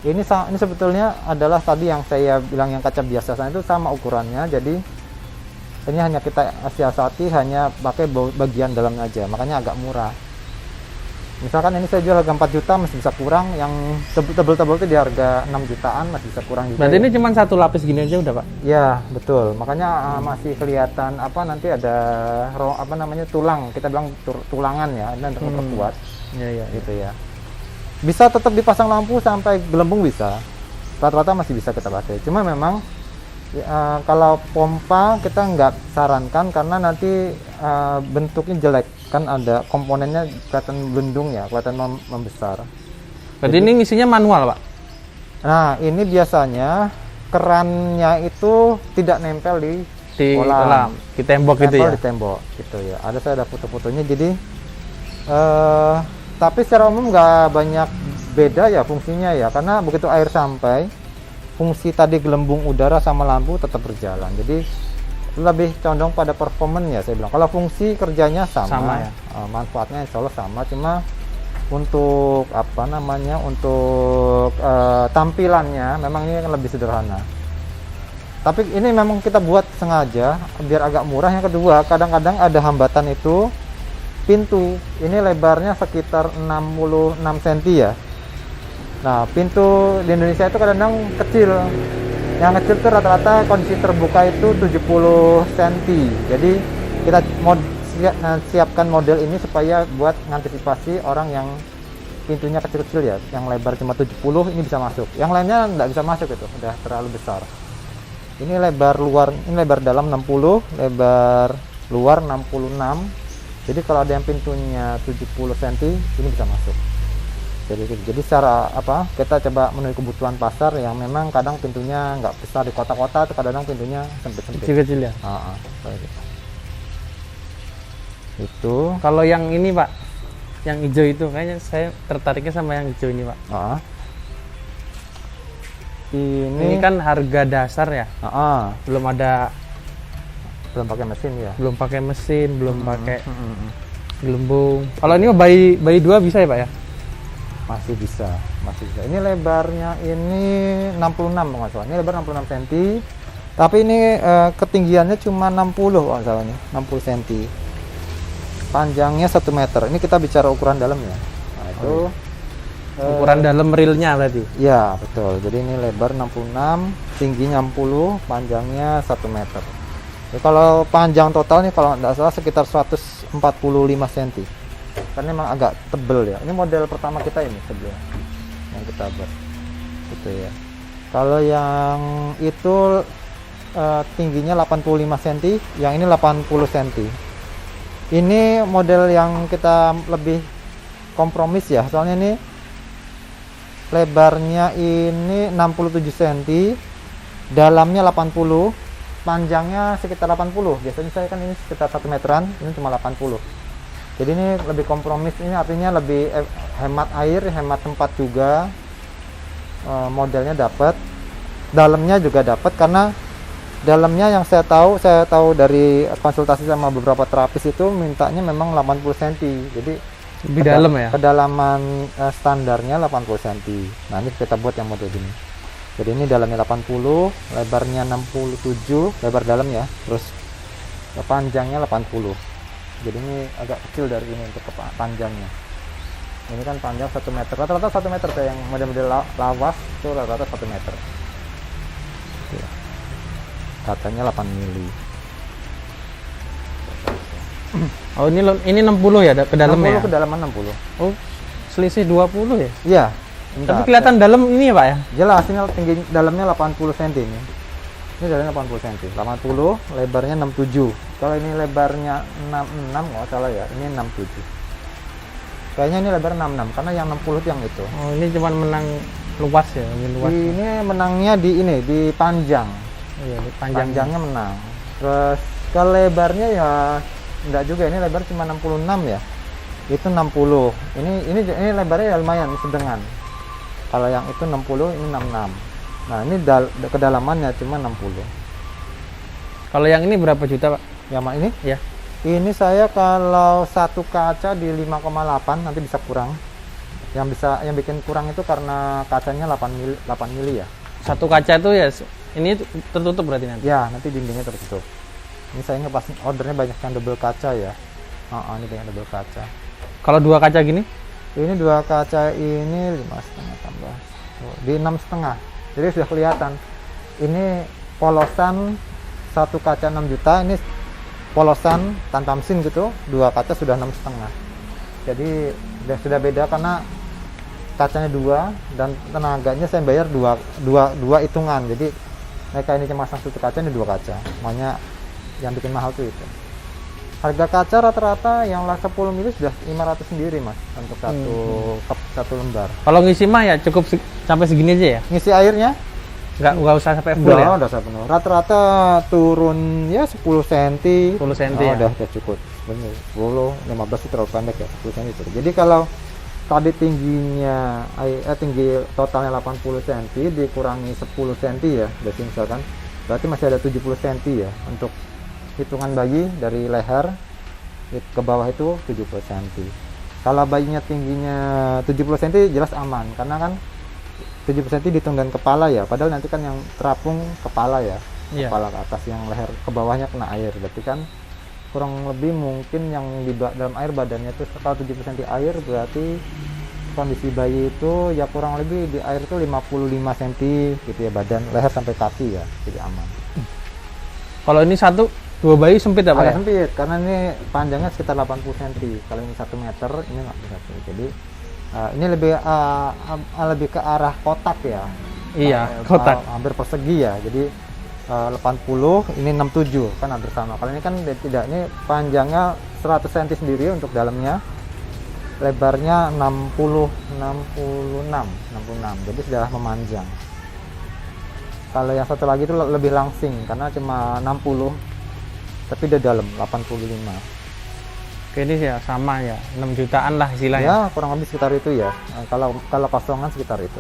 Ini sebetulnya adalah tadi yang saya bilang yang kaca biasa itu sama ukurannya. Jadi ini hanya kita siasati hanya pakai bagian dalamnya aja, makanya agak murah. Misalkan ini saya jual harga 4 juta masih bisa kurang, yang tebel-tebel itu di harga 6 jutaan masih bisa kurang juga. Berarti ya. ini cuma satu lapis gini aja udah, Pak? Ya betul, makanya masih kelihatan nanti ada tulang, kita bilang tulangan ya, dan untuk memperkuat. Iya. Gitu ya. Bisa tetap dipasang lampu sampai gelembung bisa, rata-rata masih bisa kita pakai. Cuma memang kalau pompa kita nggak sarankan karena nanti bentuknya jelek, kan ada komponennya kelihatan belendung ya, kelihatan membesar. Berarti ini ngisinya manual, Pak? Nah ini biasanya kerannya itu tidak nempel di kolam, di tembok gitu ya? Di tembok gitu ya. Saya ada foto-fotonya. Jadi tapi secara umum nggak banyak beda ya fungsinya ya, karena begitu air sampai, fungsi tadi gelembung udara sama lampu tetap berjalan. Jadi lebih condong pada performance ya saya bilang. Kalau fungsi kerjanya sama ya? Manfaatnya insya Allah sama, cuma untuk untuk tampilannya memang ini lebih sederhana. Tapi ini memang kita buat sengaja biar agak murah. Yang kedua, kadang-kadang ada hambatan itu pintu. Ini lebarnya sekitar 66 cm ya. Nah, pintu di Indonesia itu kadang-kadang kecil. Yang kecil itu rata-rata kondisi terbuka itu 70 cm. Jadi kita siapkan model ini supaya buat mengantisipasi orang yang pintunya kecil-kecil ya, yang lebar cuma 70 ini bisa masuk. Yang lainnya nggak bisa masuk, itu udah terlalu besar. Ini lebar luar, ini lebar dalam 60, lebar luar 66. Jadi kalau ada yang pintunya 70 cm ini bisa masuk. Jadi secara kita coba memenuhi kebutuhan pasar yang memang kadang pintunya nggak besar di kota-kota, kadang pintunya sempit-sempit. Kecil-kecil ya? Itu. Kalau yang ini, Pak, yang hijau itu kayaknya saya tertariknya sama yang hijau ini, Pak. Ini kan harga dasar ya? Belum pakai mesin ya? Belum pakai mesin, belum pakai gelembung. Kalau ini bayi 2 bisa ya, Pak ya? Masih bisa. Ini lebarnya ini 66 nggak salah. Ini lebar 66 cm. Tapi ini ketinggiannya cuma 60 nggak salah nih, 60 cm. Panjangnya 1 meter. Ini kita bicara ukuran dalamnya. Nah, itu ukuran dalam realnya berarti? Ya betul. Jadi ini lebar 66, tingginya 60, panjangnya 1 meter. Jadi kalau panjang total nih kalau nggak salah sekitar 145 cm. Karena memang agak tebel ya. Ini model pertama kita ini sebelum yang kita buat. Gitu ya. Kalau yang itu tingginya 85 cm, yang ini 80 cm. Ini model yang kita lebih kompromis ya. Soalnya ini lebarnya ini 67 cm, dalamnya 80, panjangnya sekitar 80. Biasanya saya kan ini sekitar 1 meteran, ini cuma 80. Jadi ini lebih kompromis, ini artinya lebih hemat air, hemat tempat juga. Modelnya dapat, dalamnya juga dapat, karena dalamnya yang saya tahu dari konsultasi sama beberapa terapis itu mintanya memang 80 cm. Jadi lebih dalam ya? Kedalaman standarnya 80 cm. Nah, ini kita buat yang model gini. Jadi ini dalamnya 80, lebarnya 67, lebar dalam ya. Terus panjangnya 80. Jadi ini agak kecil dari ini untuk panjangnya. Ini kan panjang 1 meter. Rata-rata 1 meter kayak yang model-model lawas itu rata-rata 1 meter. Ya. Katanya 8 mili. Oh, ini 60 ya ke dalamnya? 60 kedalaman 60. Oh, selisih 20 ya? Iya. Tapi kelihatan dalam ini ya, Pak ya? Jelas, ini tinggi dalamnya 80 cm ini. Ini dalamnya 80 cm. 80, lebarnya 67. Kalau ini lebarnya 66 nggak salah ya. Ini 67. Kayaknya ini lebar 66 karena yang 60 itu yang itu. Oh, ini cuma menang luas ya, luas. Ini menangnya di panjang. Iya, panjangnya menang. Terus ke lebarnya ya enggak juga, ini lebar cuma 66 ya. Itu 60. Ini lebarnya ya lumayan sedengan. Kalau yang itu 60, ini 66. Nah, ini kedalamannya cuma 60. Kalau yang ini berapa juta, Pak? Yang ini? Ya. Ini saya kalau satu kaca di 5,8, nanti bisa kurang. Yang bikin kurang itu karena kacanya 8 mili ya. Satu kaca itu ya ini tertutup berarti nanti. Ya, nanti dindingnya tertutup. Ini saya ngepas ordernya banyak yang double kaca ya. Ini banyak double kaca. Kalau 2 kaca gini? Ini 2 kaca ini 5,5 tambah di 6,5. Jadi sudah kelihatan. Ini polosan satu kaca 6 juta, ini polosan tanpa mesin gitu, 2 kaca sudah 6,5. Jadi sudah beda karena kacanya 2 dan tenaganya saya bayar dua hitungan. Jadi mereka ini cuma masang satu kaca, ini 2 kaca. Makanya yang bikin mahal tuh itu. Harga kaca rata-rata yang lah 10 mili sudah 500 sendiri mas untuk satu lembar. Kalau ngisi mah ya cukup sampai segini aja ya? Ngisi airnya? Nggak usah sampai full ya? Udah penuh. Rata-rata turun ya 10 cm. 10 cm ya? Udah cukup. Benar. 10, 15 itu terlalu pendek ya, 10 cm itu. Jadi kalau tadi tingginya tinggi totalnya 80 cm dikurangi 10 cm ya, berarti masih ada 70 cm ya untuk hitungan bayi dari leher ke bawah itu 70 cm. Kalau bayinya tingginya 70 cm jelas aman karena kan 70 cm dihitung dan kepala ya, padahal nanti kan yang terapung kepala ya, kepala ke atas, yang leher ke bawahnya kena air, berarti kan kurang lebih mungkin yang di dalam air badannya itu kalau 70 cm air berarti kondisi bayi itu ya kurang lebih di air itu 55 cm gitu ya, badan leher sampai kaki ya, jadi aman. Kalau ini 2 bayi sempit apa ya? Sempit karena ini panjangnya sekitar 80 cm, kalau ini 1 meter ini nggak bisa, jadi ini lebih ke arah kotak ya. Iya, kotak hampir persegi ya, jadi 80 ini 67 kan hampir sama. Kalau ini kan tidak, ini panjangnya 100 cm sendiri untuk dalamnya, lebarnya 66, jadi sudah memanjang. Kalau yang satu lagi itu lebih langsing karena cuma 60 tapi udah dalam 85. Oke, ini ya sama ya, 6 jutaan lah istilahnya. Ya kurang lebih sekitar itu ya, kalau kosongan sekitar itu.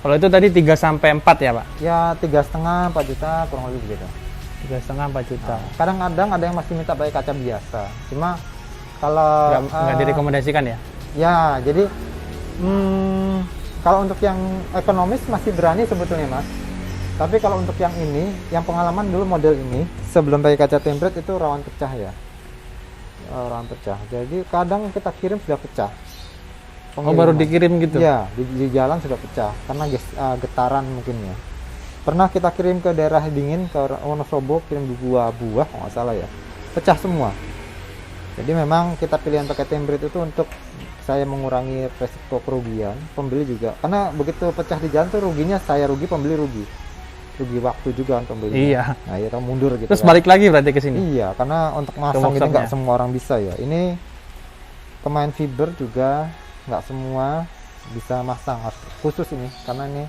Kalau itu tadi 3 sampai 4 ya Pak? Ya 3,5 4 juta kurang lebih begitu. 3,5 4 juta. Kadang-kadang ada yang masih minta pakai kaca biasa. Cuma kalau nggak direkomendasikan ya? Ya, jadi kalau untuk yang ekonomis masih berani sebetulnya mas. Tapi kalau untuk yang ini, yang pengalaman dulu model ini sebelum pakai kaca template itu rawan pecah ya. Rawan pecah. Jadi kadang kita kirim sudah pecah. Baru dikirim gitu? Ya, di jalan sudah pecah karena getaran mungkin ya. Pernah kita kirim ke daerah dingin, ke Wonosobo, kirim 2 buah, nggak salah ya, pecah semua. Jadi memang kita pilihan pakai template itu untuk saya mengurangi resiko kerugian, pembeli juga. Karena begitu pecah di jalan tuh ruginya saya rugi, pembeli rugi waktu juga untuk pembeli. Iya. Nah, ya mundur gitu. Terus balik lagi berarti ke sini? Iya, karena untuk masang ini nggak semua orang bisa ya. Ini pemain fiber juga nggak semua bisa masang, khusus ini karena ini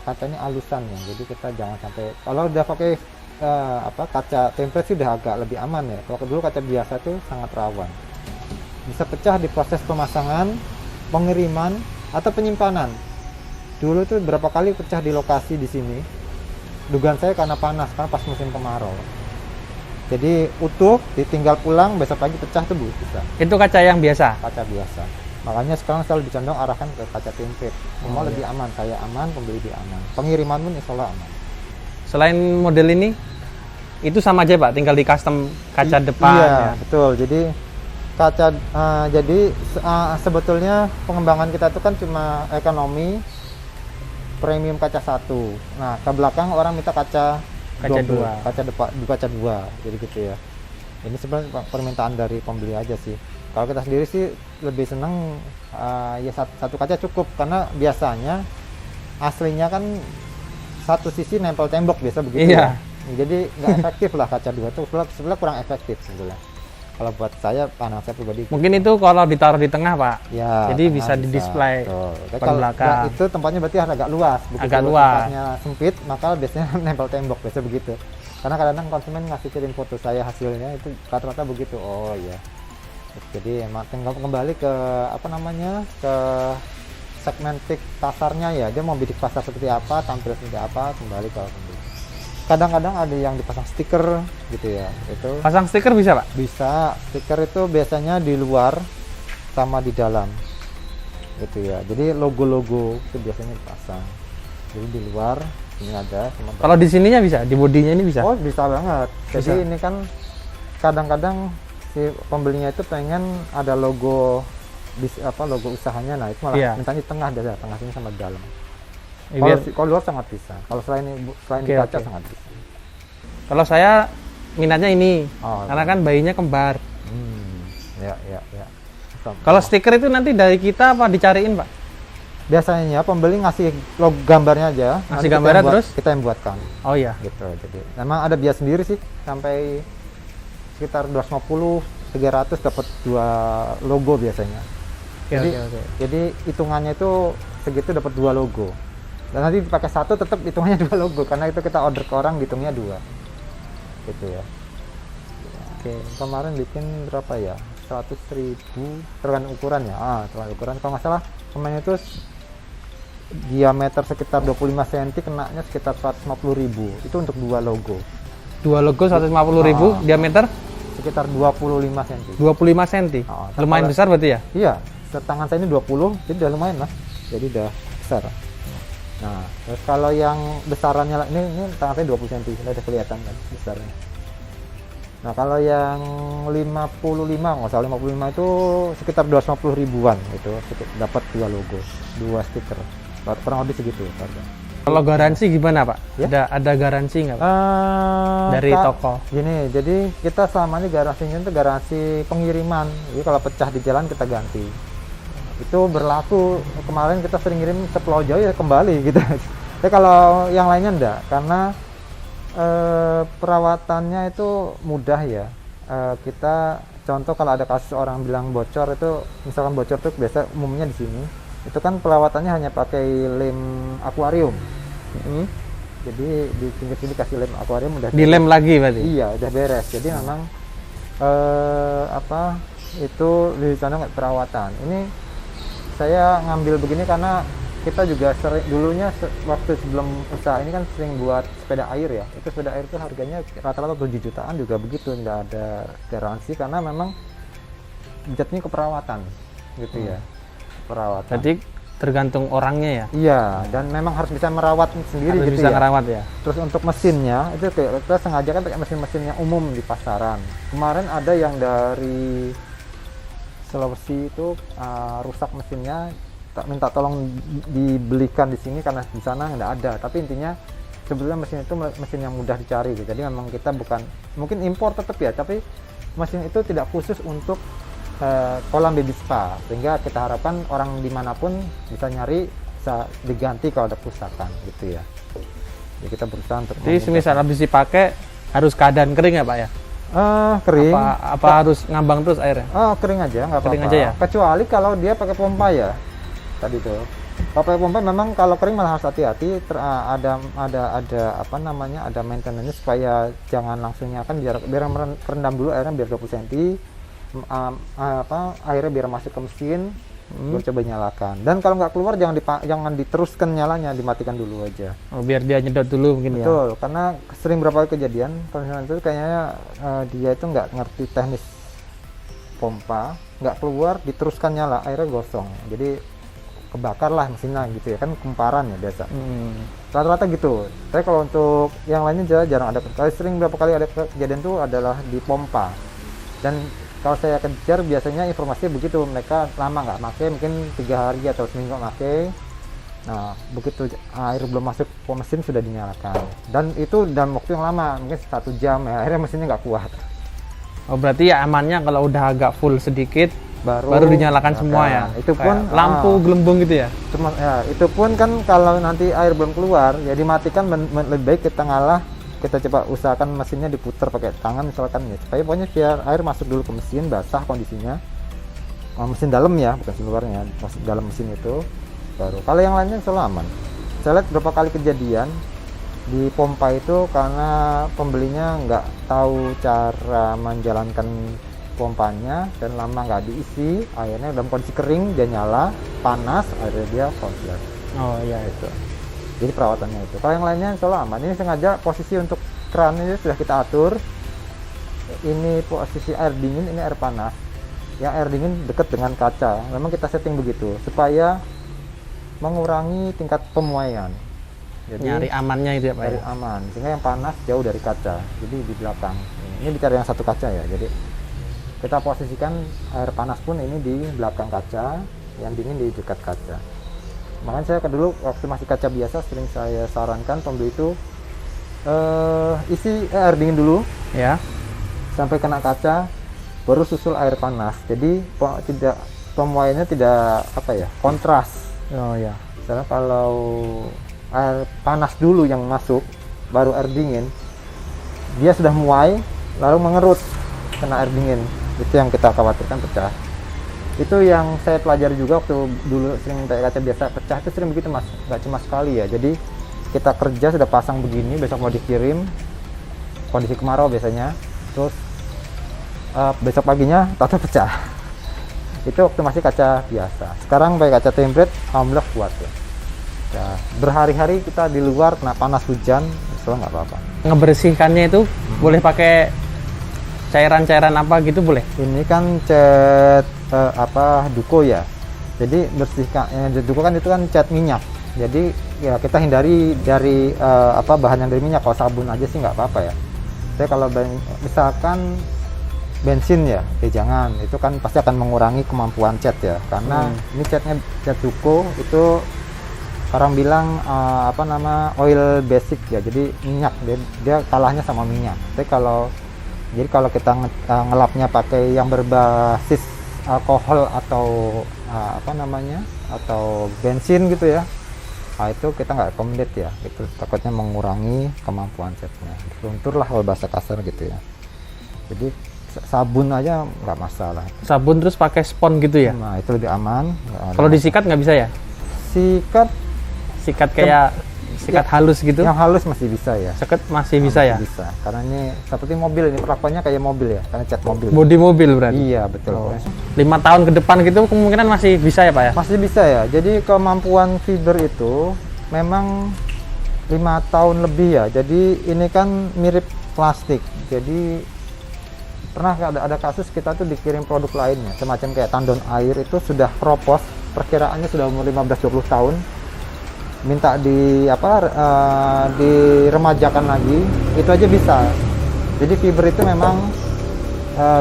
kacanya alusan ya, jadi kita jangan sampai, kalau udah pakai kaca template sih udah agak lebih aman ya. Kalau dulu kaca biasa tuh sangat rawan, bisa pecah di proses pemasangan, pengiriman atau penyimpanan. Dulu tuh berapa kali pecah di lokasi di sini, dugaan saya karena panas, karena pas musim kemarau. Jadi utuh, ditinggal pulang, besok pagi pecah tuh bisa. Itu kaca yang biasa? Kaca biasa. Makanya sekarang selalu dicondong arahkan ke kaca template. Semua lebih aman, saya aman, pembeli lebih aman. Pengiriman pun insya Allah aman. Selain model ini, itu sama aja Pak, tinggal di custom kaca depan. Iya, ya? Betul. Jadi kaca, sebetulnya pengembangan kita itu kan cuma ekonomi, premium kaca 1. Nah, ke belakang orang minta kaca 2, kaca depan, kaca 2, jadi gitu ya. Ini sebenarnya permintaan dari pembeli aja sih. Kalau kita sendiri sih lebih seneng ya satu kaca cukup, karena biasanya aslinya kan satu sisi nempel tembok biasa begitu. Iya. Ya. Jadi nggak efektif lah kaca 2 itu, sebelah kurang efektif sebetulnya. Kalau buat saya, pandangan saya pribadi. Mungkin itu kalau ditaruh di tengah Pak. Ya. Jadi bisa di display kalau belakang. itu tempatnya berarti agak luas. Begitu agak luas. Tempatnya sempit, maka biasanya nempel tembok biasa begitu. Karena kadang-kadang konsumen ngasih kirim foto saya hasilnya itu rata-rata begitu. Oh iya. Jadi emang tinggal kembali ke ke segmentik pasarnya ya. Dia mau bidik pasar seperti apa, tampil seperti apa, kembali ke pembeli. Kadang-kadang ada yang dipasang stiker gitu ya. Itu pasang stiker bisa Pak? Bisa. Stiker itu biasanya di luar sama di dalam. gitu ya. Jadi logo-logo itu biasanya dipasang. Jadi di luar ini ada. Kalau di sininya bisa, di bodinya ini bisa? Oh bisa banget. Jadi Bisa. ini kan kadang-kadang si pembelinya itu pengen ada logo logo usahanya, nah itu malah Iya. mintanya di tengah, dari tengah sini sama di dalam. Biar- Kalau luar sangat bisa. Kalau selain Oke, di kaca oke. sangat bisa. Kalau saya minatnya ini, Oh, karena kan bayinya kembar. Ya. Kalau stiker itu nanti dari kita apa dicariin, Pak? Biasanya pembeli ngasih logo gambarnya aja. Ngasih nanti kita gambarnya yang buat- terus? kita yang buatkan. Oh iya. Gitu. Jadi memang ada biaya sendiri sih, sampai sekitar 250 300 dapat 2 logo biasanya. Oke, Jadi oke. jadi hitungannya itu segitu dapat 2 logo. Dan nanti dipakai satu tetap hitungannya 2 logo, karena itu kita order ke orang hitungnya 2. Gitu ya. Oke. Kemarin bikin berapa ya? 100.000 tergantung ukurannya. Tergantung ukuran. Kalau nggak salah kemarin itu diameter sekitar 25 cm, kenanya sekitar 150.000. Itu untuk 2 logo. 2 logo 150.000, diameter Sekitar 25 cm. 25 cm. Oh, Lumayan kalau- besar berarti ya? Iya, setangan saya ini 20, jadi udah lumayan lah. Jadi udah besar. Nah, terus kalau yang besarannya ini tangan saya 20 cm, udah kelihatan kan besarnya. Nah, kalau yang 55, nggak salah 55 itu sekitar 250 ribuan itu dapat 2 logo, 2 stiker. Kurang lebih segitu harga. Kalau garansi gimana, Pak? Ya? Ada garansi nggak, Pak? Dari toko. Gini, jadi kita selama ini garansinya itu garansi pengiriman. Jadi kalau pecah di jalan kita ganti. Itu berlaku, kemarin kita sering ngirim ke Pulau Jawa ya kembali gitu. Tapi kalau yang lainnya enggak, karena perawatannya itu mudah ya. Kita contoh kalau ada kasus orang bilang bocor itu, misalkan bocor itu biasa umumnya di sini. Itu kan perawatannya hanya pakai lem akuarium. Jadi di pinggir sini kasih lem akuarium udah Dilem lagi berarti? Iya, udah beres. Jadi memang itu di sana nggak perawatan. Ini saya ngambil begini karena kita juga sering dulunya waktu sebelum usaha ini kan sering buat sepeda air ya. Itu sepeda air itu harganya rata-rata 7 jutaan juga begitu, nggak ada garansi karena memang jatuhnya ke perawatan gitu ya. Perawatan. Berarti tergantung orangnya ya? Iya, dan memang harus bisa merawat sendiri Harus gitu bisa ya. ngerawat ya? Terus untuk mesinnya itu kita sengaja kan pakai mesin-mesin yang umum di pasaran. Kemarin ada yang dari Sulawesi itu rusak mesinnya, tak minta tolong dibelikan di sini karena di sana nggak ada. Tapi intinya sebetulnya mesin itu mesin yang mudah dicari gitu. Jadi memang kita bukan mungkin impor tetap ya, tapi mesin itu tidak khusus untuk kolam baby spa, sehingga kita harapkan orang dimanapun bisa nyari, bisa diganti kalau ada kerusakan gitu ya. Jadi kita berusaha untuk Jadi semisal habis dipakai harus keadaan kering ya, Pak ya? kering. Apa harus ngambang terus airnya? Kering aja, nggak apa-apa. Kering aja ya? Kecuali kalau dia pakai pompa ya. Tadi tuh. Kalau pakai pompa memang kalau kering malah harus hati-hati. Ada apa namanya? Ada maintenance supaya jangan langsung nyalakan, biar merendam dulu airnya biar 20 cm. Airnya biar masuk ke mesin. Baru coba nyalakan. Dan kalau nggak keluar jangan diteruskan nyalanya, dimatikan dulu aja. Oh, biar dia nyedot dulu mungkin ya? Betul, karena sering berapa kali kejadian konsumen itu kayaknya dia itu nggak ngerti teknis pompa, nggak keluar, diteruskan nyala, airnya gosong, jadi kebakar lah mesinnya gitu ya, kan kumparan ya biasa. Rata-rata gitu. Tapi kalau untuk yang lainnya jarang ada. Sering berapa kali ada kejadian itu adalah di pompa. Dan kalau saya kejar biasanya informasinya begitu, mereka lama nggak pakai, mungkin 3 hari atau seminggu nggak pakai. Nah, begitu air belum masuk ke mesin sudah dinyalakan. Dan itu dalam waktu yang lama, mungkin 1 jam ya, akhirnya mesinnya nggak kuat. Oh, berarti ya amannya kalau udah agak full sedikit baru dinyalakan semua ya? Itu pun lampu gelembung gitu ya? Cuma ya, itu pun kan kalau nanti air belum keluar, ya dimatikan. Lebih baik kita ngalah, kita coba usahakan mesinnya diputar pakai tangan misalkan ya, supaya pokoknya biar air masuk dulu ke mesin, basah kondisinya. Mesin dalam ya, bukan mesin luarnya, masuk dalam mesin itu baru. Kalau yang lainnya selalu aman. Saya lihat berapa kali kejadian di pompa itu karena pembelinya nggak tahu cara menjalankan pompanya dan lama nggak diisi, airnya dalam kondisi kering, dia nyala, panas, akhirnya dia konslet. Oh iya itu. Jadi perawatannya itu. Kalau yang lainnya selalu aman. Ini sengaja posisi untuk keran ini sudah kita atur. Ini posisi air dingin, ini air panas. yang air dingin dekat dengan kaca. Memang kita setting begitu supaya mengurangi tingkat pemuaian. Jadi nyari amannya itu ya Pak nyari ya? aman, sehingga yang panas jauh dari kaca, jadi di belakang. Ini bicara yang satu kaca ya, jadi kita posisikan air panas pun ini di belakang kaca, yang dingin di dekat kaca. Makanya saya dulu waktu masih kaca biasa sering saya sarankan pembeli itu isi air dingin dulu Ya. sampai kena kaca, baru susul air panas. Jadi tidak pemuaiannya tidak kontras. Oh ya. Misalnya kalau air panas dulu yang masuk, baru air dingin, dia sudah muai, lalu mengerut kena air dingin. Itu yang kita khawatirkan pecah. Itu yang saya pelajari juga waktu dulu sering pakai kaca biasa, pecah itu sering begitu Mas, nggak cuma sekali ya. Jadi kita kerja sudah pasang begini, besok mau dikirim, kondisi kemarau biasanya, terus besok paginya tato pecah. Itu waktu masih kaca biasa. Sekarang pakai kaca template, alhamdulillah kuat ya. Ya, berhari-hari kita di luar kena panas hujan, so nggak apa-apa. Ngebersihkannya itu boleh pakai cairan-cairan apa gitu boleh? Ini kan cat duko ya. Jadi bersihkan, duko kan itu kan cat minyak. Jadi ya kita hindari dari bahan yang dari minyak. Kalau sabun aja sih nggak apa-apa ya. Tapi kalau misalkan bensin ya, jangan. Itu kan pasti akan mengurangi kemampuan cat ya. Karena ini catnya cat duko itu orang bilang oil basic ya, jadi minyak, dia kalahnya sama minyak. Tapi kalau kita ngelapnya pakai yang berbasis alkohol atau atau bensin gitu ya, itu kita nggak recommended ya, itu takutnya mengurangi kemampuan catnya, luntur lah kalau bahasa kasar gitu ya. Jadi sabun aja nggak masalah. Sabun terus pakai spon gitu ya? Nah itu lebih aman. Kalau disikat nggak bisa ya? Sikat kayak sikat halus gitu? Yang halus masih bisa ya. Sikat masih bisa ya? Bisa, karena ini seperti mobil, ini perlakuannya kayak mobil ya, karena cat mobil. Bodi mobil berarti? Iya betul. 5 tahun ke depan gitu kemungkinan masih bisa ya Pak ya? Masih bisa ya, jadi kemampuan fiber itu memang 5 tahun lebih ya. Jadi ini kan mirip plastik, jadi pernah ada kasus kita tuh dikirim produk lainnya, semacam kayak tandon air itu sudah propos, perkiraannya sudah umur 15-20 tahun, minta diremajakan lagi, itu aja bisa. Jadi fiber itu memang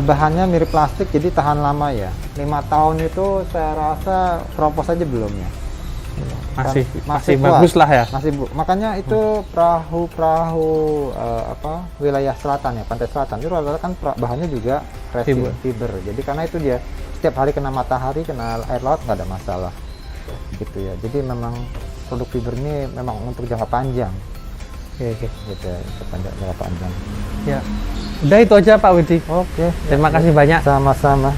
bahannya mirip plastik, jadi tahan lama ya. 5 tahun itu saya rasa propos aja belum ya. Masih bagus lah ya. Makanya itu perahu wilayah selatan ya, pantai selatan itu rata-rata kan bahannya juga resin fiber. Jadi karena itu dia setiap hari kena matahari, kena air laut nggak ada masalah gitu ya. Jadi memang produk fiber ini memang untuk jangka panjang. Oke. Gitu ya, jangka panjang. Ya. Udah itu aja Pak Widi. Oke. Terima kasih banyak. Sama-sama.